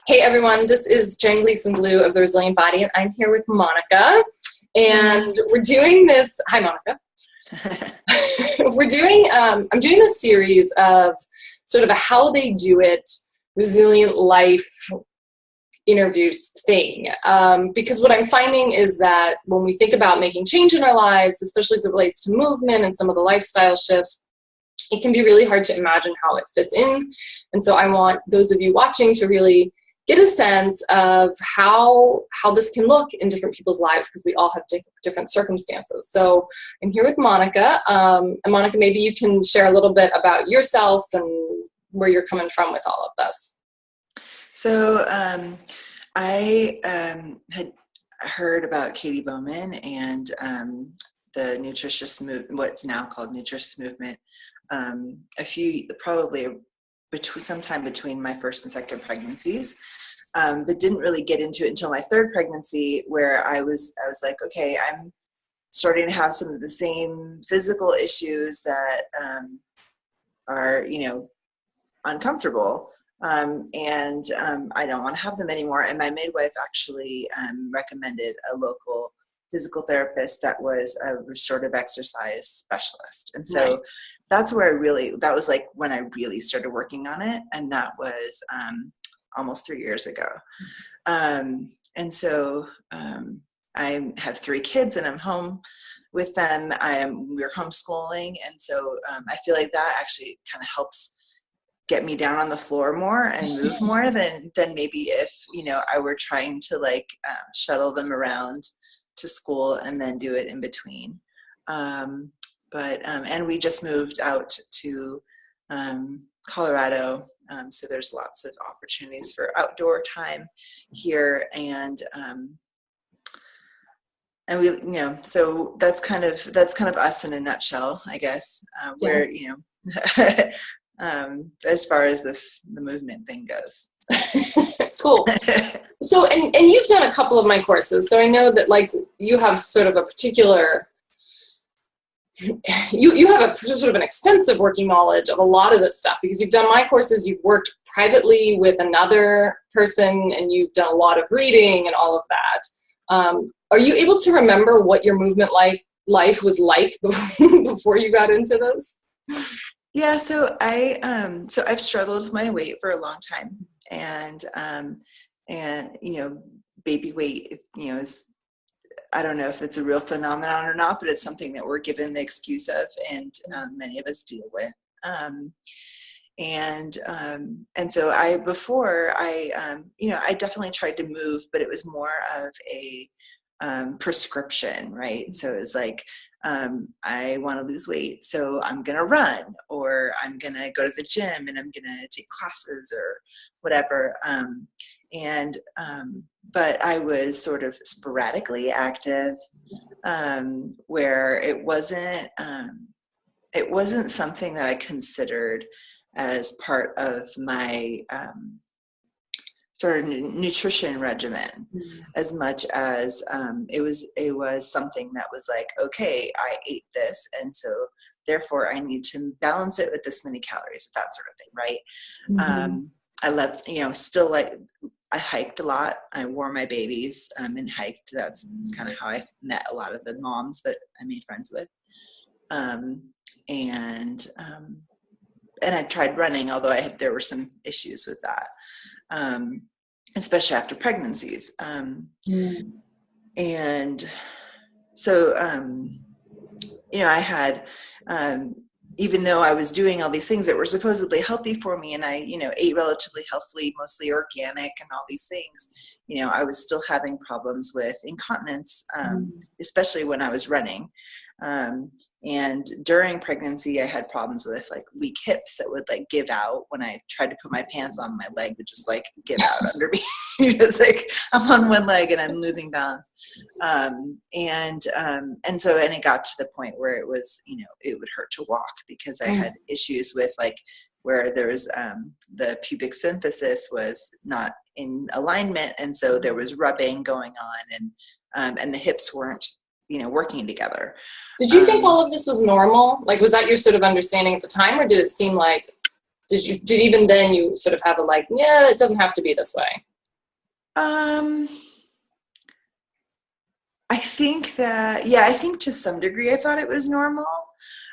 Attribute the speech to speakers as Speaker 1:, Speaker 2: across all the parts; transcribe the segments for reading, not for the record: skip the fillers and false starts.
Speaker 1: Hey everyone, this is Jen Gleeson Blue of The Resilient Body, and I'm here with Monica. And we're doing this, hi Monica. I'm doing this series of sort of a how they do it, resilient life interviews thing. Because what I'm finding is that when we think about making change in our lives, especially as it relates to movement and some of the lifestyle shifts, it can be really hard to imagine how it fits in. And so I want those of you watching to really get a sense of how this can look in different people's lives, because we all have different circumstances. So I'm here with Monica. And Monica, maybe you can share a little bit about yourself and where you're coming from with all of this.
Speaker 2: So I had heard about Katie Bowman and the nutritious what's now called nutritious movement, sometime between my first and second pregnancies, but didn't really get into it until my third pregnancy, where I was like, okay, I'm starting to have some of the same physical issues that are, uncomfortable. And I don't want to have them anymore. And my midwife actually recommended a local physical therapist that was a restorative exercise specialist. And so that's where that was like when I really started working on it. And that was almost 3 years ago. And so I have 3 kids and I'm home with them. We're homeschooling. And so I feel like that actually kind of helps get me down on the floor more and move more than maybe if, I were trying to shuttle them around to school and then do it in between. And we just moved out to Colorado. So there's lots of opportunities for outdoor time here. And we, so that's kind of us in a nutshell, I guess, where, as far as the movement thing goes.
Speaker 1: Cool. So, and you've done a couple of my courses, so I know that you have sort of a particular, you have a sort of an extensive working knowledge of a lot of this stuff, because you've done my courses, you've worked privately with another person, and you've done a lot of reading and all of that. Are you able to remember what your movement life was like before you got into this?
Speaker 2: Yeah, so I've struggled with my weight for a long time, and baby weight, is, I don't know if it's a real phenomenon or not, but it's something that we're given the excuse of, and many of us deal with. And so I definitely tried to move, but it was more of a prescription, right? So it was like, I want to lose weight, so I'm going to run, or I'm going to go to the gym and I'm going to take classes or whatever. But I was sort of sporadically active, where it wasn't something that I considered as part of my, sort of nutrition regimen, as much as it was something that was like, okay, I ate this, and so therefore I need to balance it with this many calories, that sort of thing, right? I love, still I hiked a lot. I wore my babies and hiked. That's kind of how I met a lot of the moms that I made friends with. And I tried running, although there were some issues with that. Especially after pregnancies. And so, I had, even though I was doing all these things that were supposedly healthy for me, and I, ate relatively healthily, mostly organic and all these things, I was still having problems with incontinence, especially when I was running. And during pregnancy, I had problems with weak hips that would give out when I tried to put my pants on. My leg would just give out under me. It's I'm on one leg and I'm losing balance. And so it got to the point where it was, it would hurt to walk, because I had issues with where there was the pubic symphysis was not in alignment, and so there was rubbing going on, and the hips weren't working together.
Speaker 1: Did you think all of this was normal? Was that your sort of understanding at the time, or did it seem did even then you sort of have it doesn't have to be this way?
Speaker 2: Um, I think that, yeah, I think to some degree I thought it was normal.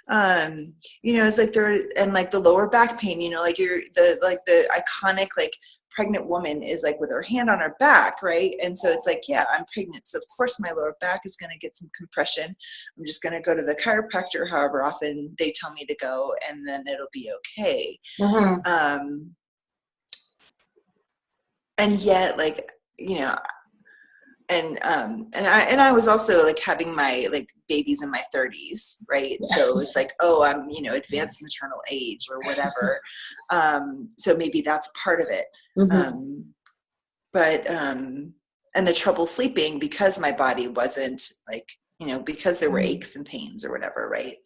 Speaker 2: It's like and like the lower back pain, like the iconic, like pregnant woman is like with her hand on her back, right? And so it's like, yeah, I'm pregnant. So of course my lower back is going to get some compression. I'm just going to go to the chiropractor however often they tell me to go, and then it'll be okay.
Speaker 1: Mm-hmm.
Speaker 2: And yet, like, and I was also like having my like babies in my 30s, right?
Speaker 1: Yeah.
Speaker 2: So it's like, oh, I'm advanced maternal age or whatever. So maybe that's part of it.
Speaker 1: Mm-hmm.
Speaker 2: And the trouble sleeping because my body wasn't like, because there were aches and pains or whatever, right?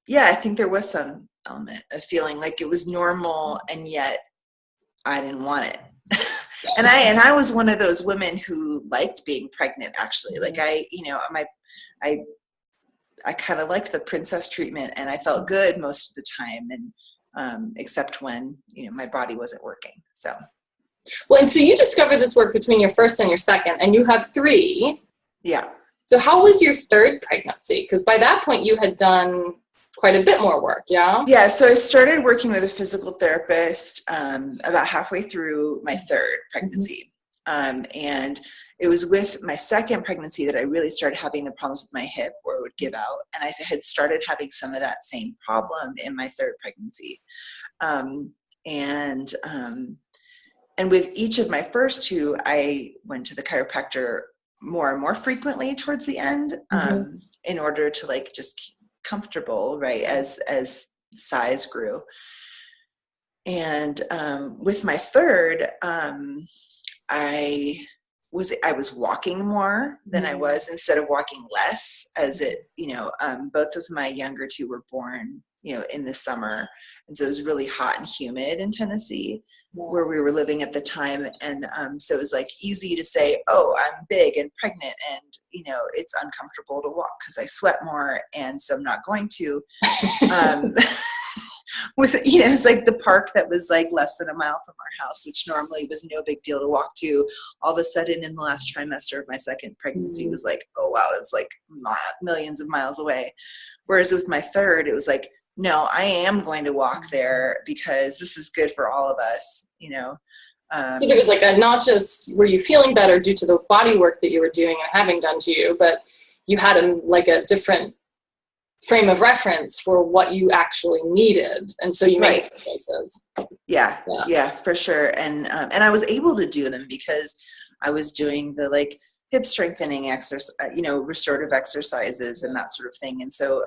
Speaker 2: Yeah, I think there was some element of feeling like it was normal, and yet I didn't want it. And I was one of those women who liked being pregnant, actually. Like I kind of liked the princess treatment, and I felt good most of the time, and except when my body wasn't working. So
Speaker 1: well, and so you discovered this work between your first and your second, and you have 3.
Speaker 2: Yeah.
Speaker 1: So how was your third pregnancy? Because by that point you had done quite a bit more work.
Speaker 2: Yeah, so I started working with a physical therapist about halfway through my third pregnancy. And it was with my second pregnancy that I really started having the problems with my hip where it would give out. And I had started having some of that same problem in my third pregnancy. And with each of my first 2, I went to the chiropractor more and more frequently towards the end, in order to like just comfortable, right, as size grew. And with my third, I was walking more than I was, instead of walking less, as it, both of my younger 2 were born, in the summer. And so it was really hot and humid in Tennessee, where we were living at the time. And so it was like easy to say, oh, I'm big and pregnant, and, it's uncomfortable to walk because I sweat more. And so I'm not going to. It's like the park that was like less than a mile from our house, which normally was no big deal to walk to. All of a sudden in the last trimester of my second pregnancy was like, oh wow, it's like millions of miles away. Whereas with my third, it was like, no, I am going to walk there because this is good for all of us,
Speaker 1: So there was like not just were you feeling better due to the body work that you were doing and having done to you, but you had a different frame of reference for what you actually needed, and so you made choices.
Speaker 2: Yeah, for sure. And I was able to do them because I was doing the like hip strengthening exercise, restorative exercises and that sort of thing. And so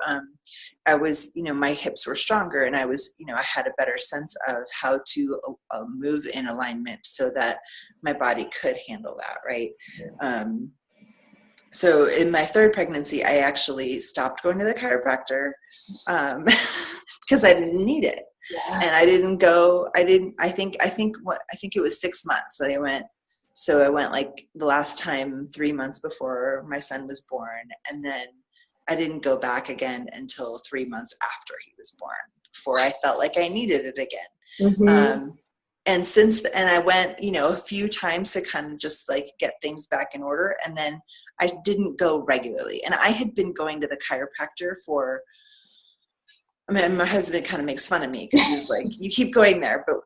Speaker 2: I was, my hips were stronger, and I was, I had a better sense of how to move in alignment so that my body could handle that, right? So in my third pregnancy, I actually stopped going to the chiropractor because I didn't need it. Yeah. And I think it was 6 months that I went. So I went like the last time 3 months before my son was born. And then I didn't go back again until 3 months after he was born, before I felt like I needed it again. And I went, a few times to kind of just like get things back in order. And then I didn't go regularly. And I had been going to the chiropractor my husband kind of makes fun of me because he's like, you keep going there, but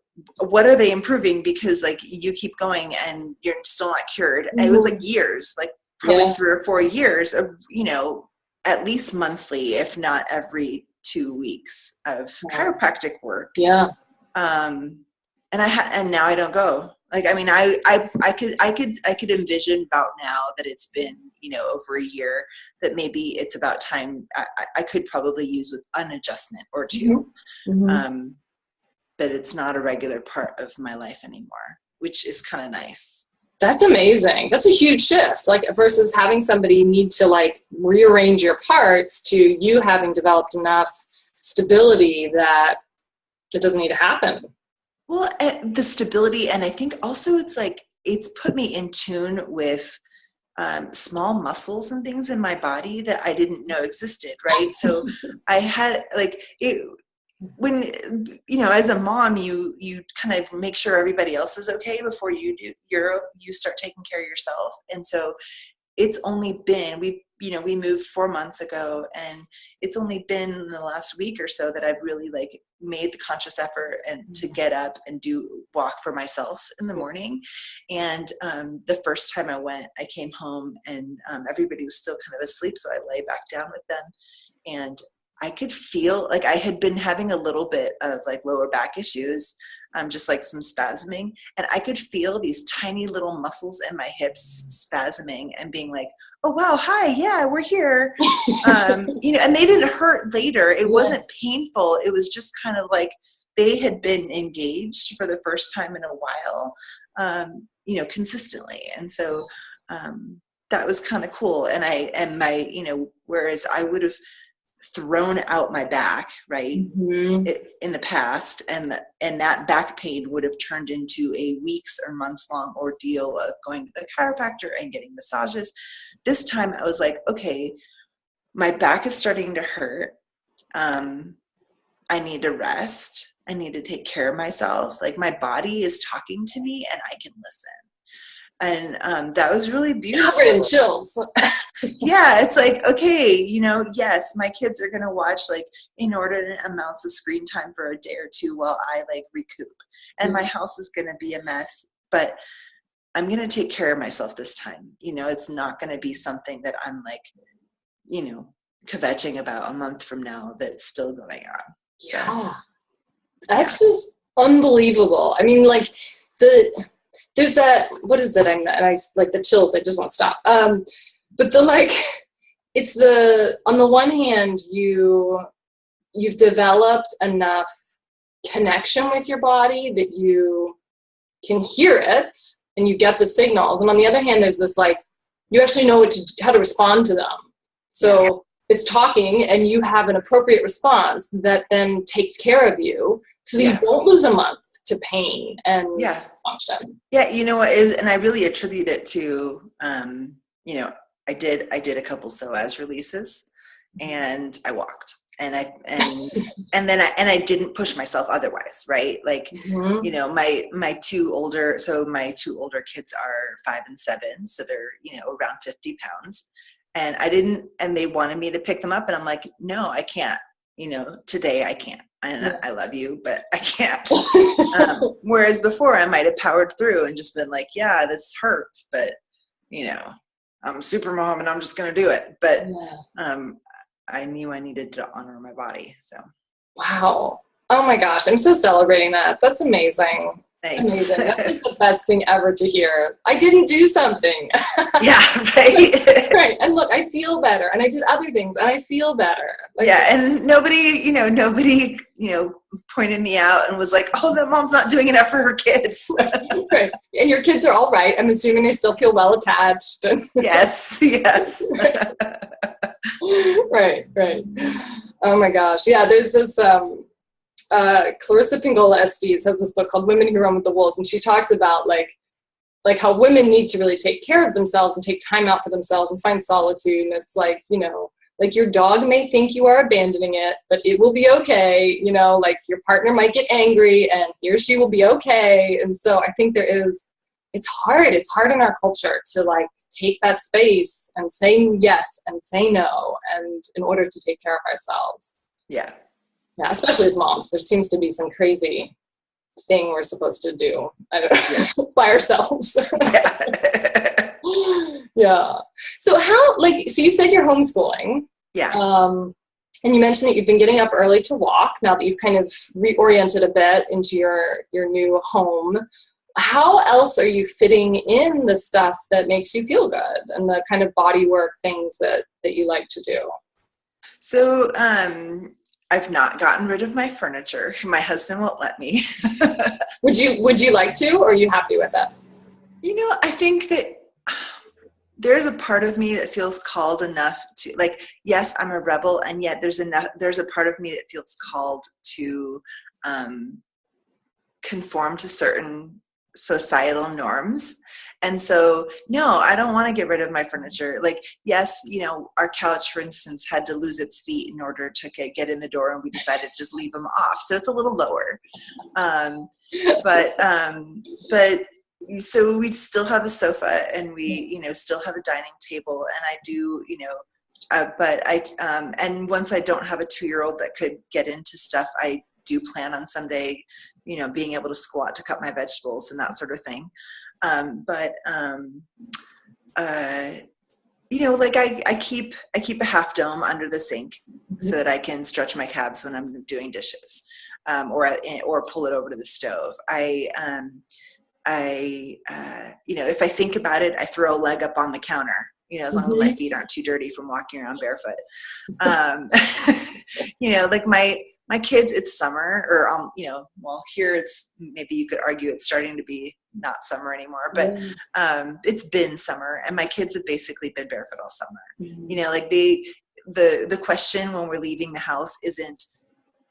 Speaker 2: what are they improving? Because like you keep going and you're still not cured. And it was like years, like probably 3 or 4 years of, at least monthly, if not every 2 weeks of chiropractic work.
Speaker 1: Yeah.
Speaker 2: And now I don't go. Like, I mean, I could envision about now that it's been, over a year, that maybe it's about time I could probably use with an adjustment or 2. But it's not a regular part of my life anymore, which is kind of nice.
Speaker 1: That's amazing. That's a huge shift, like versus having somebody need to like rearrange your parts to you having developed enough stability that it doesn't need to happen.
Speaker 2: Well, the stability, and I think also it's put me in tune with small muscles and things in my body that I didn't know existed, right? So I had like it. when, as a mom, you kind of make sure everybody else is okay before you start taking care of yourself. And so it's only been, we moved 4 months ago, and it's only been in the last week or so that I've really like made the conscious effort and to get up and walk for myself in the morning. And the first time I went, I came home and everybody was still kind of asleep. So I lay back down with them, and I could feel like I had been having a little bit of like lower back issues, just like some spasming. And I could feel these tiny little muscles in my hips spasming and being like, oh, wow, hi, yeah, we're here. And they didn't hurt later. It wasn't painful. It was just kind of like they had been engaged for the first time in a while, consistently. And so that was kind of cool. And whereas I would have thrown out my back, right, in the past, and that back pain would have turned into a weeks or months long ordeal of going to the chiropractor and getting massages. This time I was like, okay, my back is starting to hurt. I need to rest. I need to take care of myself. Like, my body is talking to me and I can listen. And that was really beautiful.
Speaker 1: Covered in chills.
Speaker 2: Yeah, it's like, okay, yes, my kids are going to watch like inordinate amounts of screen time for a day or two while I like recoup. And my house is going to be a mess, but I'm going to take care of myself this time. It's not going to be something that I'm like, kvetching about a month from now that's still going on. So,
Speaker 1: yeah. That's just unbelievable. I mean, like there's that, what is it? I like the chills, I just won't stop. But it's on the one hand, you've developed enough connection with your body that you can hear it and you get the signals. And on the other hand, there's this like, you actually know how to respond to them. So it's talking and you have an appropriate response that then takes care of you so that you don't lose a month to pain and function. Yeah,
Speaker 2: you know what, and I really attribute it to, I did a couple psoas releases, and I walked, and then I didn't push myself otherwise, right? Like, my two older kids are 5 and 7, so they're around 50 pounds, and and they wanted me to pick them up, and I'm like, no, I can't. Today I can't. And I love you, but I can't. Whereas before I might have powered through and just been like, yeah, this hurts, but I'm super mom and I'm just going to do it. But I knew I needed to honor my body. So.
Speaker 1: Wow. Oh my gosh. I'm so celebrating that. That's amazing.
Speaker 2: Thanks.
Speaker 1: Amazing. That's like the best thing ever to hear. I didn't do something.
Speaker 2: Yeah, right.
Speaker 1: Right. And look, I feel better, and I did other things and I feel better.
Speaker 2: And nobody pointed me out and was like, oh, that mom's not doing enough for her kids.
Speaker 1: Right. And your kids are all right. I'm assuming they still feel well attached.
Speaker 2: Yes.
Speaker 1: Right. Oh my gosh. Yeah, there's this Clarissa Pinkola Estes has this book called Women Who Run with the Wolves, and she talks about like how women need to really take care of themselves and take time out for themselves and find solitude. And it's like, like your dog may think you are abandoning it, but it will be okay. Like your partner might get angry and he or she will be okay. And so I think it's hard in our culture to like take that space and say yes and say no, and in order to take care of ourselves.
Speaker 2: Yeah,
Speaker 1: especially as moms, there seems to be some crazy thing we're supposed to do. I don't know, by ourselves. Yeah. So so you said you're homeschooling.
Speaker 2: Yeah.
Speaker 1: And you mentioned that you've been getting up early to walk now that you've kind of reoriented a bit into your new home. How else are you fitting in the stuff that makes you feel good and the kind of body work things that you like to do?
Speaker 2: So, I've not gotten rid of my furniture. My husband won't let me.
Speaker 1: Would you like to, or are you happy with it?
Speaker 2: I think that there's a part of me that feels called enough to, like, yes, I'm a rebel, and yet there's a part of me that feels called to conform to certain societal norms. And so, no, I don't want to get rid of my furniture. Like, yes, you know, our couch, for instance, had to lose its feet in order to get in the door, and we decided to just leave them off. So it's a little lower. But so we still have a sofa, and we, you know, still have a dining table, and I do, you know, and once I don't have a 2-year-old that could get into stuff, I do plan on someday, you know, being able to squat to cut my vegetables and that sort of thing. You know, like I keep a half dome under the sink so that I can stretch my calves when I'm doing dishes, or pull it over to the stove. You know, if I think about it, I throw a leg up on the counter, you know, as long as my feet aren't too dirty from walking around barefoot. You know, like my kids, it's summer, or, you know, well, here it's, maybe you could argue it's starting to be not summer anymore, but it's been summer, and my kids have basically been barefoot all summer. You know, like the question when we're leaving the house isn't,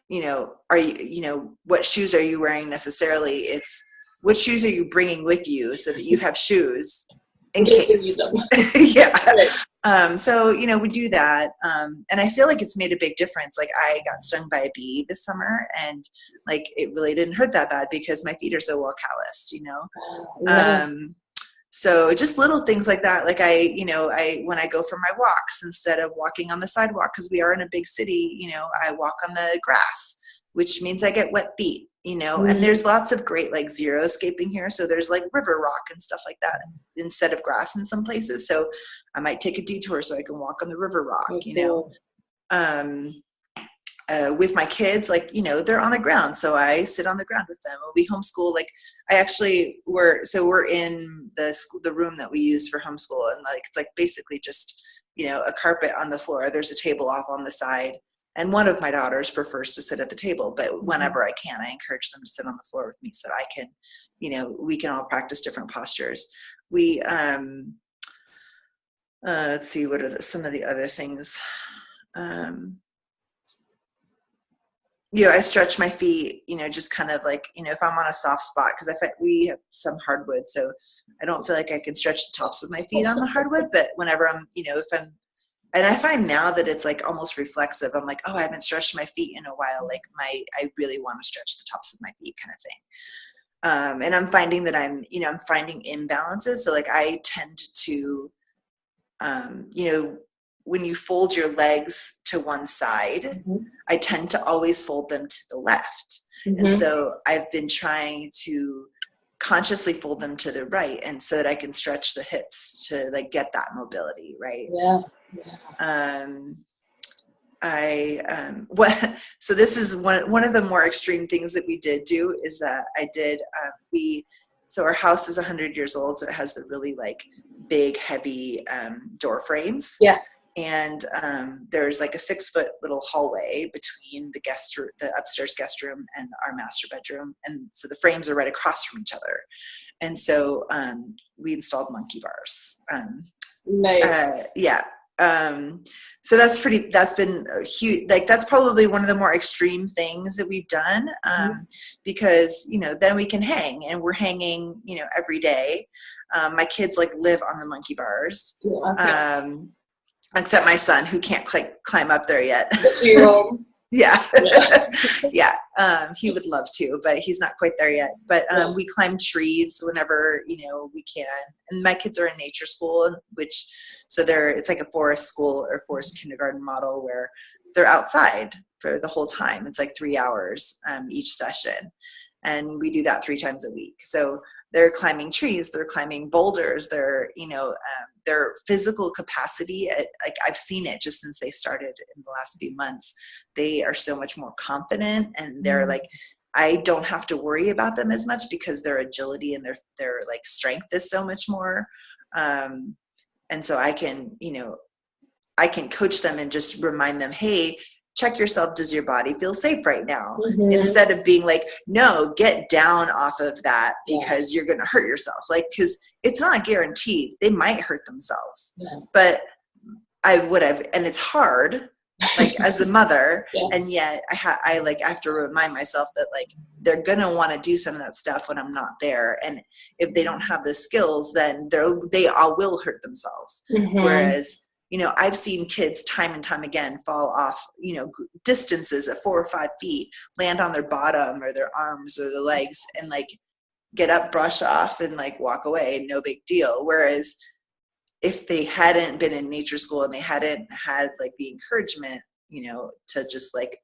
Speaker 2: you know, you know, what shoes are you wearing necessarily? It's, what shoes are you bringing with you so that you have shoes in case
Speaker 1: we need them.
Speaker 2: Yeah.
Speaker 1: Right.
Speaker 2: So, you know, we do that. And I feel like it's made a big difference. Like, I got stung by a bee this summer, and like, it really didn't hurt that bad because my feet are so well calloused, you know?
Speaker 1: Yeah.
Speaker 2: So just little things like that. Like, when I go for my walks, instead of walking on the sidewalk, because we are in a big city, you know, I walk on the grass, which means I get wet feet, you know, and there's lots of great, like, xeriscaping here. So there's like river rock and stuff like that instead of grass in some places. So I might take a detour so I can walk on the river rock, you know. With my kids, like, you know, they're on the ground, so I sit on the ground with them. We homeschool. Like, we're in the room that we use for homeschool, and like, it's like basically just, you know, a carpet on the floor. There's a table off on the side, and one of my daughters prefers to sit at the table, but whenever I can, I encourage them to sit on the floor with me so that I can, you know, we can all practice different postures. We let's see, what are some of the other things? You know, I stretch my feet, you know, just kind of like, you know, if I'm on a soft spot, because we have some hardwood, so I don't feel like I can stretch the tops of my feet on the hardwood. But whenever I'm, you know, and I find now that it's like almost reflexive. I'm like, oh, I haven't stretched my feet in a while. Like, I really want to stretch the tops of my feet, kind of thing. And I'm finding that I'm finding imbalances. So like, I tend to, you know, when you fold your legs to one side, I tend to always fold them to the left. And so I've been trying to consciously fold them to the right, and so that I can stretch the hips to like get that mobility, right? So this is one of the more extreme things that we did do is that so our house is 100 years old, so it has the really like big, heavy door frames.
Speaker 1: Yeah.
Speaker 2: And there's like a 6-foot little hallway between the upstairs guest room and our master bedroom. And so the frames are right across from each other. And so we installed monkey bars.
Speaker 1: Nice.
Speaker 2: Yeah. So that's been huge. Like, that's probably one of the more extreme things that we've done, because, you know, then we can hang, and we're hanging, you know, every day. My kids like live on the monkey bars. Except my son, who can't quite climb up there yet. Yeah. He would love to, but he's not quite there yet. But we climb trees whenever, you know, we can. And my kids are in nature school, it's like a forest school or forest kindergarten model where they're outside for the whole time. It's like 3 hours each session. And we do that 3 times a week. So they're climbing trees, they're climbing boulders, they're, you know, their physical capacity, like, I've seen it just since they started in the last few months. They are so much more confident, and they're like, I don't have to worry about them as much because their agility and their like strength is so much more. And so I can, you know, I can coach them and just remind them, hey, check yourself. Does your body feel safe right now? Instead of being like, no, get down off of that because you're going to hurt yourself. Like, because it's not guaranteed. They might hurt themselves, but and it's hard like as a mother.
Speaker 1: Yeah.
Speaker 2: And yet I like have to remind myself that like they're gonna want to do some of that stuff when I'm not there, and if they don't have the skills, then they all will hurt themselves. Whereas, you know, I've seen kids time and time again fall off, you know, distances of 4 or 5 feet, land on their bottom or their arms or their legs, and like get up, brush off, and like walk away, no big deal. Whereas if they hadn't been in nature school and they hadn't had like the encouragement, you know, to just like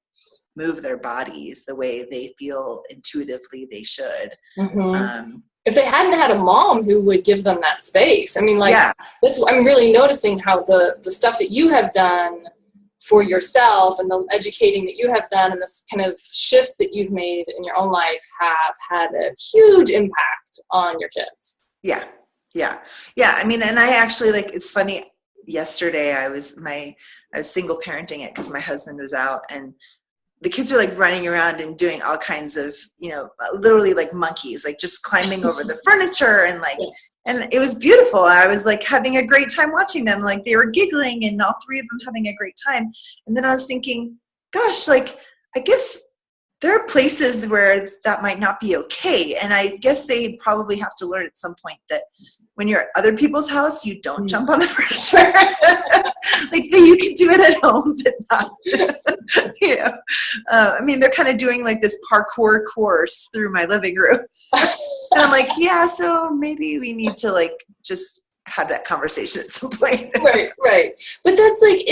Speaker 2: move their bodies the way they feel intuitively they should.
Speaker 1: If they hadn't had a mom who would give them that space, I mean, like, I'm really noticing how the stuff that you have done for yourself and the educating that you have done and this kind of shifts that you've made in your own life have had a huge impact on your kids.
Speaker 2: Yeah. I mean, and I actually, like, it's funny, yesterday I was single parenting it because my husband was out, and the kids are like running around and doing all kinds of, you know, literally like monkeys, like just climbing over the furniture and like, and it was beautiful. I was like having a great time watching them. Like they were giggling and all 3 of them having a great time. And then I was thinking, gosh, like, I guess there are places where that might not be okay. And I guess they probably have to learn at some point that when you're at other people's house, you don't jump on the furniture. Like you can do it at home, but not, you know. I mean, they're kind of doing like this parkour course through my living room. And I'm like, yeah, so maybe we need to like just have that conversation at some point.
Speaker 1: Right. But that's like,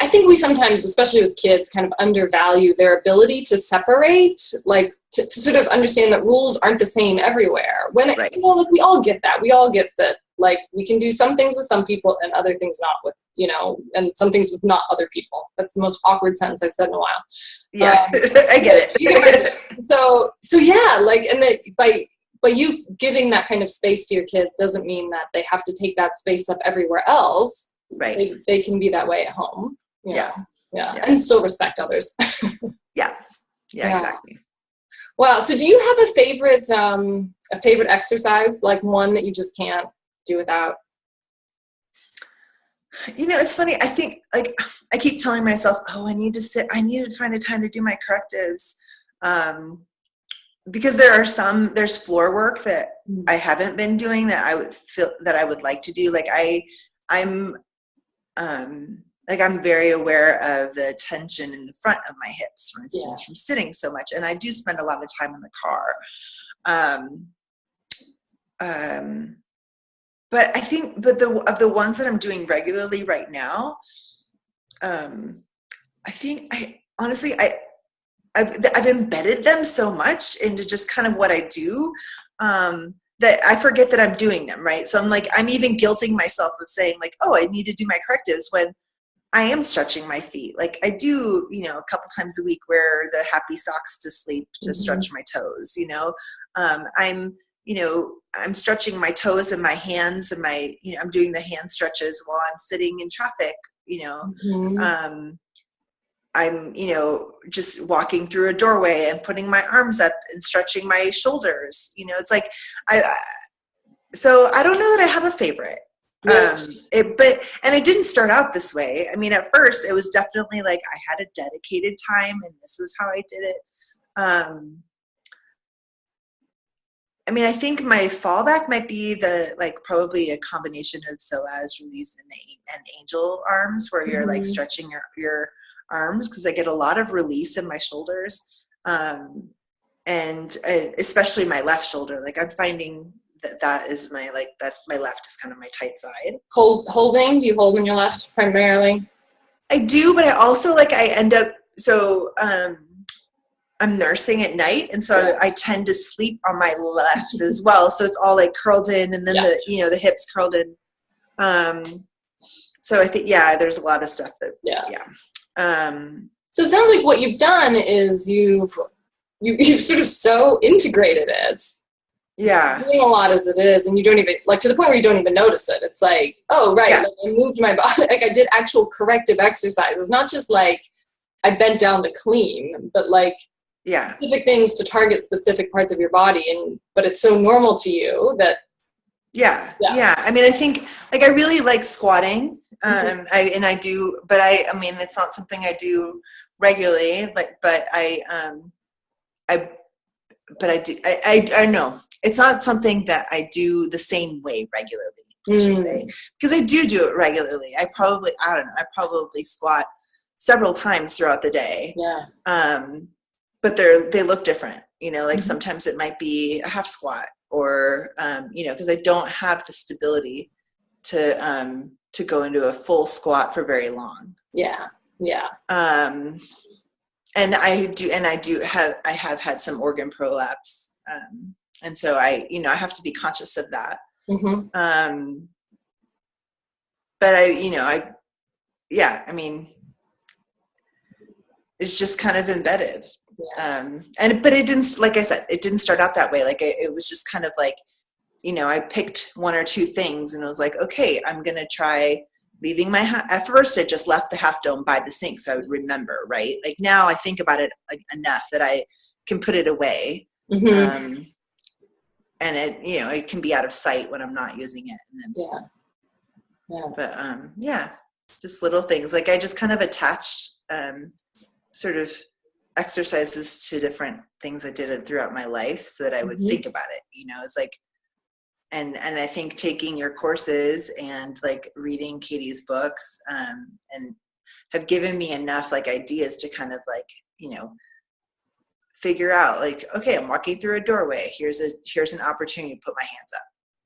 Speaker 1: I think we sometimes, especially with kids, kind of undervalue their ability to separate, like to sort of understand that rules aren't the same everywhere. When you know, like we all get that. We all get that. Like we can do some things with some people and other things not with, you know, and some things with not other people. That's the most awkward sentence I've said in a while.
Speaker 2: Yeah, I get it.
Speaker 1: So yeah, like, and that by you giving that kind of space to your kids doesn't mean that they have to take that space up everywhere else.
Speaker 2: Right.
Speaker 1: They can be that way at home.
Speaker 2: Yeah.
Speaker 1: And still respect others.
Speaker 2: Yeah, exactly.
Speaker 1: Wow. So do you have a favorite exercise, like one that you just can't do without?
Speaker 2: You know, it's funny. I think like I keep telling myself, oh, I need to find a time to do my correctives. Because there's floor work that I haven't been doing that I would feel that I would like to do. Like I'm very aware of the tension in the front of my hips, for instance, from sitting so much. And I do spend a lot of time in the car. But I think, of the ones that I'm doing regularly right now, I think I've embedded them so much into just kind of what I do, that I forget that I'm doing them, right? So I'm even guilting myself of saying like, oh, I need to do my correctives when I am stretching my feet. Like I do, you know, a couple times a week wear the happy socks to sleep to stretch my toes, you know. I'm stretching my toes and my hands and I'm doing the hand stretches while I'm sitting in traffic, you know. I'm, you know, just walking through a doorway and putting my arms up and stretching my shoulders. You know, it's like, so I don't know that I have a favorite. And it didn't start out this way. I mean, at first it was definitely like I had a dedicated time and this was how I did it. I mean, I think my fallback might be probably a combination of psoas, release, and angel arms, where you're like stretching your arms, because I get a lot of release in my shoulders, and especially my left shoulder. Like I'm finding that is my left is kind of my tight side.
Speaker 1: Holding? Do you hold in your left primarily?
Speaker 2: I do, but I also I end up I'm nursing at night, and so I tend to sleep on my left as well. So it's all like curled in, and then the hips curled in. So I think there's a lot of stuff that
Speaker 1: So it sounds like what you've done is you've sort of so integrated it.
Speaker 2: Yeah.
Speaker 1: Doing a lot as it is, and you don't even to the point where you don't even notice it. It's like, oh right, I moved my body, like I did actual corrective exercises, not just like I bent down to clean, but specific things to target specific parts of your body, but it's so normal to you that.
Speaker 2: Yeah. I mean, I think I really like squatting, I do, but I mean, it's not something I do regularly, but I know it's not something that I do the same way regularly, I should say, because I do it regularly. I probably squat several times throughout the day.
Speaker 1: Yeah.
Speaker 2: But they look different, like sometimes it might be a half squat or, because I don't have the stability to go into a full squat for very long.
Speaker 1: Yeah. Yeah.
Speaker 2: And I have had some organ prolapse. And so I have to be conscious of that. But I mean, it's just kind of embedded. Yeah. But it didn't, like I said, it didn't start out that way. Like it was just kind of like, I picked one or two things and I was like, okay, I'm going to try leaving at first I just left the half dome by the sink so I would remember, right? Like now I think about it like enough that I can put it away. And it, it can be out of sight when I'm not using it. And then, but just little things. Like I just kind of attached sort of exercises to different things I did throughout my life so that I would think about it. It's like, and I think taking your courses and like reading Katie's books and have given me enough like ideas to kind of like, figure out like, okay, I'm walking through a doorway. Here's an opportunity to put my hands up.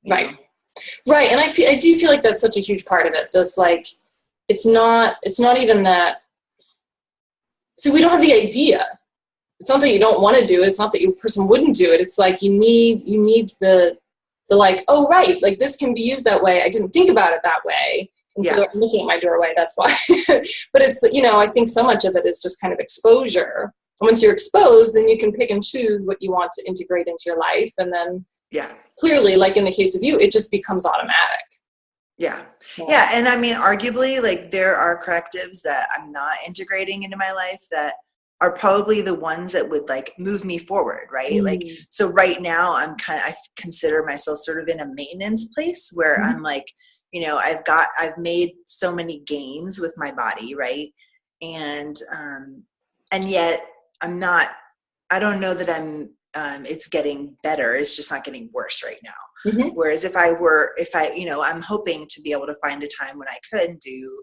Speaker 1: Right. Right. And I do feel like that's such a huge part of it. Just like, it's not even that. So we don't have the idea. It's not that you don't want to do it. It's not that your person wouldn't do it. It's like, you need the like, oh, right, like this can be used that way. I didn't think about it that way. And so I'm looking at my doorway, that's why. But it's, I think so much of it is just kind of exposure. And once you're exposed, then you can pick and choose what you want to integrate into your life. And then clearly, like in the case of you, it just becomes automatic.
Speaker 2: Yeah. And I mean, arguably, like there are correctives that I'm not integrating into my life that are probably the ones that would like move me forward. Right. Like, so right now I consider myself sort of in a maintenance place where I'm like, I've made so many gains with my body. Right. And yet I don't know that it's getting better. It's just not getting worse right now. Whereas I'm hoping to be able to find a time when I could do,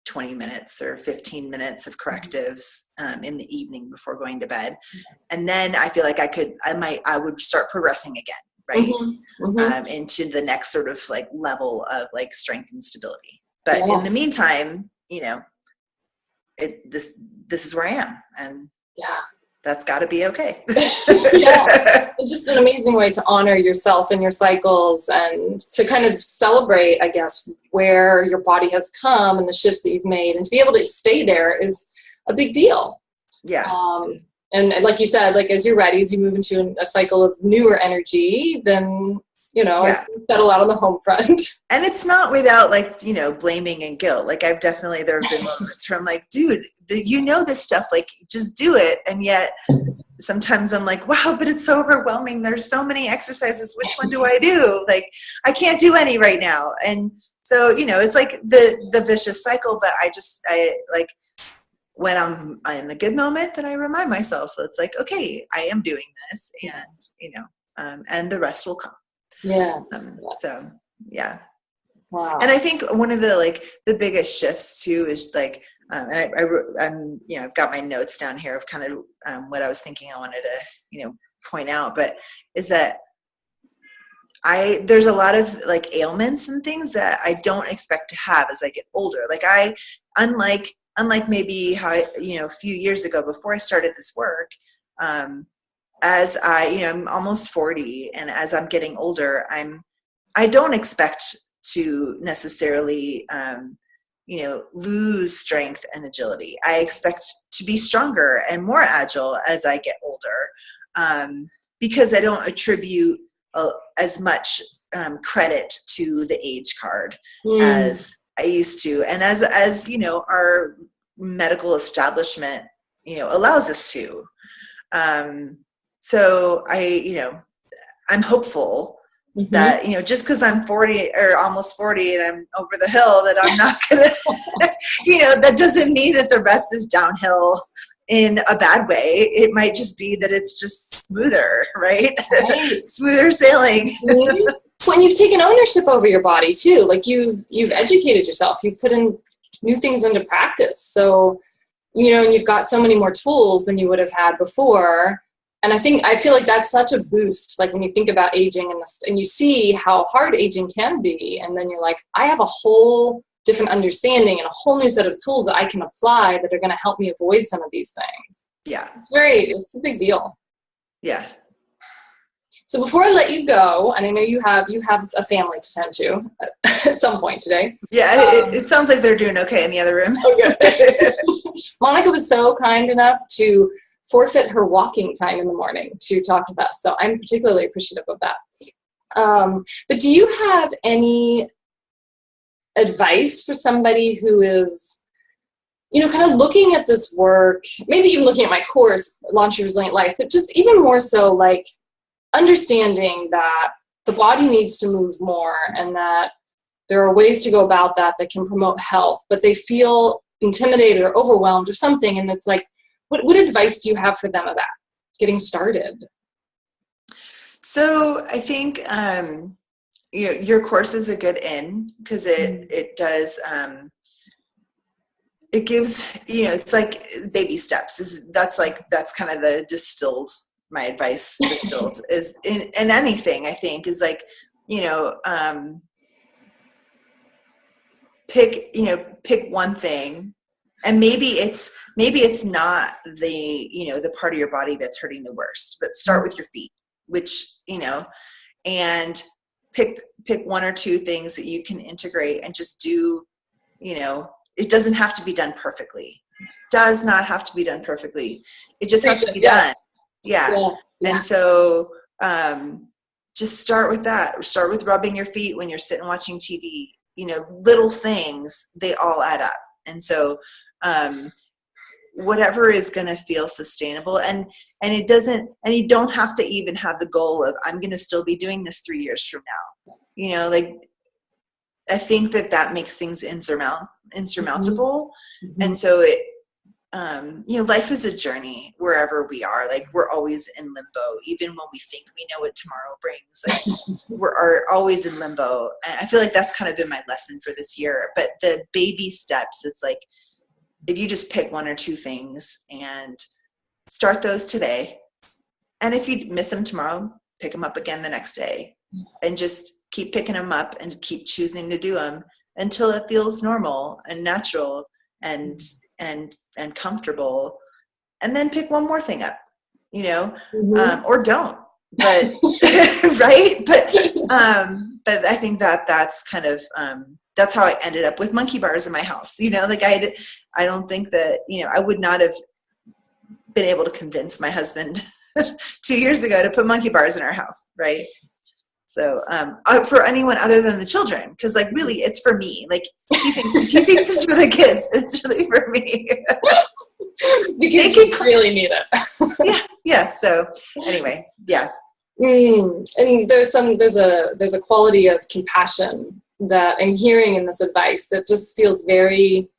Speaker 2: 20 minutes or 15 minutes of correctives in the evening before going to bed. And then I feel like I would start progressing again, right? Into the next sort of like level of like strength and stability. But in the meantime, this is where I am. And that's got to be okay.
Speaker 1: It's just an amazing way to honor yourself and your cycles and to kind of celebrate, I guess, where your body has come and the shifts that you've made. And to be able to stay there is a big deal. Yeah. And like you said, like as you're ready, as you move into a cycle of newer energy, then, as you settle out on the home front.
Speaker 2: And it's not without like, blaming and guilt. Like there have been moments where I'm like, dude, this stuff, like just do it. And yet sometimes I'm like, wow, but it's so overwhelming. There's so many exercises. Which one do I do? Like, I can't do any right now. And so, it's like the vicious cycle, but I like when I'm in the good moment, then I remind myself, it's like, okay, I am doing this and, and the rest will come. So, yeah.
Speaker 1: Wow.
Speaker 2: And I think one of the biggest shifts too is like, and I've got my notes down here of kind of what I was thinking I wanted to, point out, but is that there's a lot of like ailments and things that I don't expect to have as I get older. Like unlike maybe how, a few years ago before I started this work, as I'm almost 40, and as I'm getting older, I don't expect to necessarily, lose strength and agility. I expect to be stronger and more agile as I get older, because I don't attribute as much credit to the age card as I used to, and as our medical establishment, allows us to. So I'm hopeful
Speaker 1: Mm-hmm.
Speaker 2: That, just because I'm 40 or almost 40 and I'm over the hill, that I'm not going to, that doesn't mean that the rest is downhill in a bad way. It might just be that it's just smoother, right? Smoother sailing.
Speaker 1: Mm-hmm. When you've taken ownership over your body too, like you've educated yourself, you've put in new things into practice. So, and you've got so many more tools than you would have had before. And I feel like that's such a boost. Like when you think about aging and you see how hard aging can be, and then you're like, I have a whole different understanding and a whole new set of tools that I can apply that are going to help me avoid some of these things.
Speaker 2: Yeah.
Speaker 1: It's a big deal.
Speaker 2: Yeah.
Speaker 1: So before I let you go, and I know you have a family to tend to at some point today.
Speaker 2: Yeah, it sounds like they're doing okay in the other room.
Speaker 1: Okay. Monica was so kind enough to forfeit her walking time in the morning to talk with us. So I'm particularly appreciative of that. But do you have any advice for somebody who is, kind of looking at this work, maybe even looking at my course, Launch Your Resilient Life, but just even more so like understanding that the body needs to move more and that there are ways to go about that can promote health, but they feel intimidated or overwhelmed or something. And it's like, what advice do you have for them about getting started?
Speaker 2: So I think, your course is a good in because it does, it gives, it's like baby steps. That's kind of the distilled, my advice distilled is in anything, I think, is like, pick one thing. And maybe it's not the part of your body that's hurting the worst, but start with your feet, which, and pick one or two things that you can integrate and just do, it doesn't have to be done perfectly. Does not have to be done perfectly. It just has to be done. Yeah. And so, just start with that. Start with rubbing your feet when you're sitting watching TV, little things, they all add up. And so, whatever is going to feel sustainable and it doesn't, and you don't have to even have the goal of, I'm going to still be doing this 3 years from now. Like, I think that makes things insurmountable. Mm-hmm. And so life is a journey wherever we are. Like, we're always in limbo, even when we think we know what tomorrow brings. Like, we're always in limbo. And I feel like that's kind of been my lesson for this year. But the baby steps, it's like, if you just pick one or two things and start those today, and if you miss them tomorrow, pick them up again the next day, and just keep picking them up and keep choosing to do them until it feels normal and natural and comfortable, and then pick one more thing up, mm-hmm. Or don't, but right. But I think that's kind of, that's how I ended up with monkey bars in my house. Like I don't think that, I would not have been able to convince my husband 2 years ago to put monkey bars in our house. Right. So, for anyone other than the children, because like really it's for me. Like he thinks it's for the kids, but it's really for me.
Speaker 1: Because you really need
Speaker 2: it. Yeah. So anyway, yeah.
Speaker 1: And there's a quality of compassion that I'm hearing in this advice that just feels very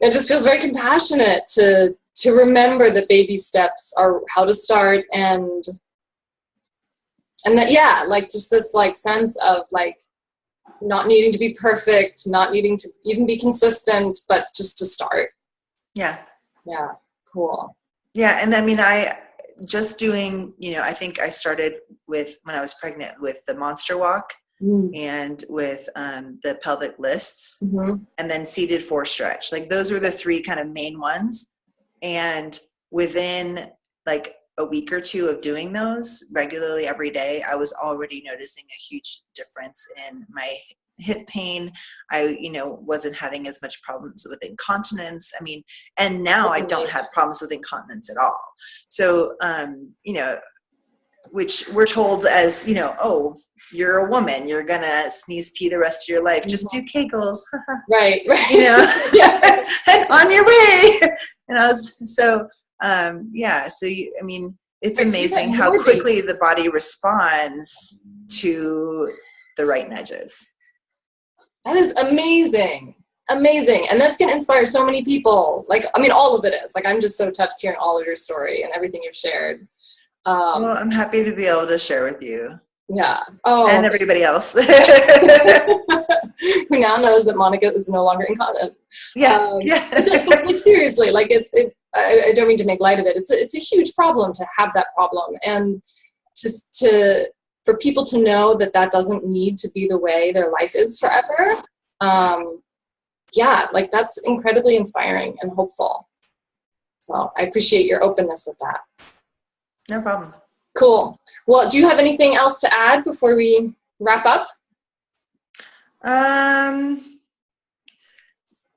Speaker 1: compassionate to remember that baby steps are how to start, and that, like, just this like sense of like not needing to be perfect, not needing to even be consistent, but just to start. Yeah. Cool. Yeah.
Speaker 2: And I mean, I just doing, I think I started with, when I was pregnant, with the monster walk and with the pelvic lists, and then seated fore stretch. Like, those were the three kind of main ones. And within like a week or two of doing those regularly every day, I was already noticing a huge difference in my hip pain. I, wasn't having as much problems with incontinence. I mean, and now I don't have problems with incontinence at all. So, which we're told as, oh, you're a woman, you're gonna sneeze pee the rest of your life. Just do Kegels.
Speaker 1: Right.
Speaker 2: Yeah. And on your way. And I was, so, so it's amazing how quickly the body responds to the right nudges.
Speaker 1: That is amazing. Amazing. And that's going to inspire so many people. Like, I mean, all of it is. Like, I'm just so touched hearing all of your story and everything you've shared.
Speaker 2: Well, I'm happy to be able to share with you.
Speaker 1: Yeah. Oh.
Speaker 2: And everybody else.
Speaker 1: Who now knows that Monica is no longer incontinent.
Speaker 2: Yeah.
Speaker 1: But like, seriously, like I don't mean to make light of it. It's a huge problem to have that problem. And for people to know that doesn't need to be the way their life is forever. Yeah, like that's incredibly inspiring and hopeful. So I appreciate your openness with that.
Speaker 2: No problem.
Speaker 1: Cool. Well, do you have anything else to add before we wrap up?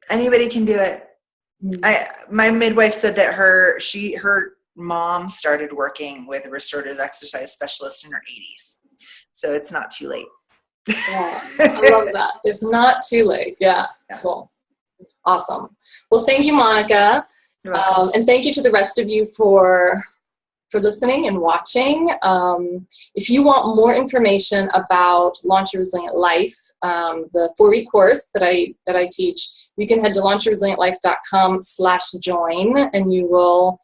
Speaker 2: Anybody can do it. My midwife said that her mom started working with a restorative exercise specialist in her 80s. So it's not too late.
Speaker 1: Yeah, I love that. It's not too late. Yeah. Cool. Awesome. Well, thank you, Monica. And thank you to the rest of you for listening and watching. If you want more information about Launch Your Resilient Life, the 4-week course that I teach, you can head to launchyourresilientlife.com/join, and you will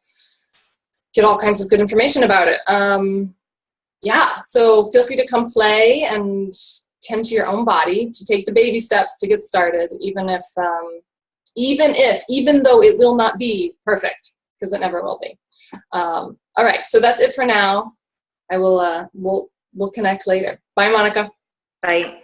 Speaker 1: get all kinds of good information about it. Yeah, so feel free to come play and tend to your own body, to take the baby steps to get started, even though it will not be perfect, because it never will be. All right, so that's it for now. I will we'll connect later. Bye, Monica.
Speaker 2: Bye.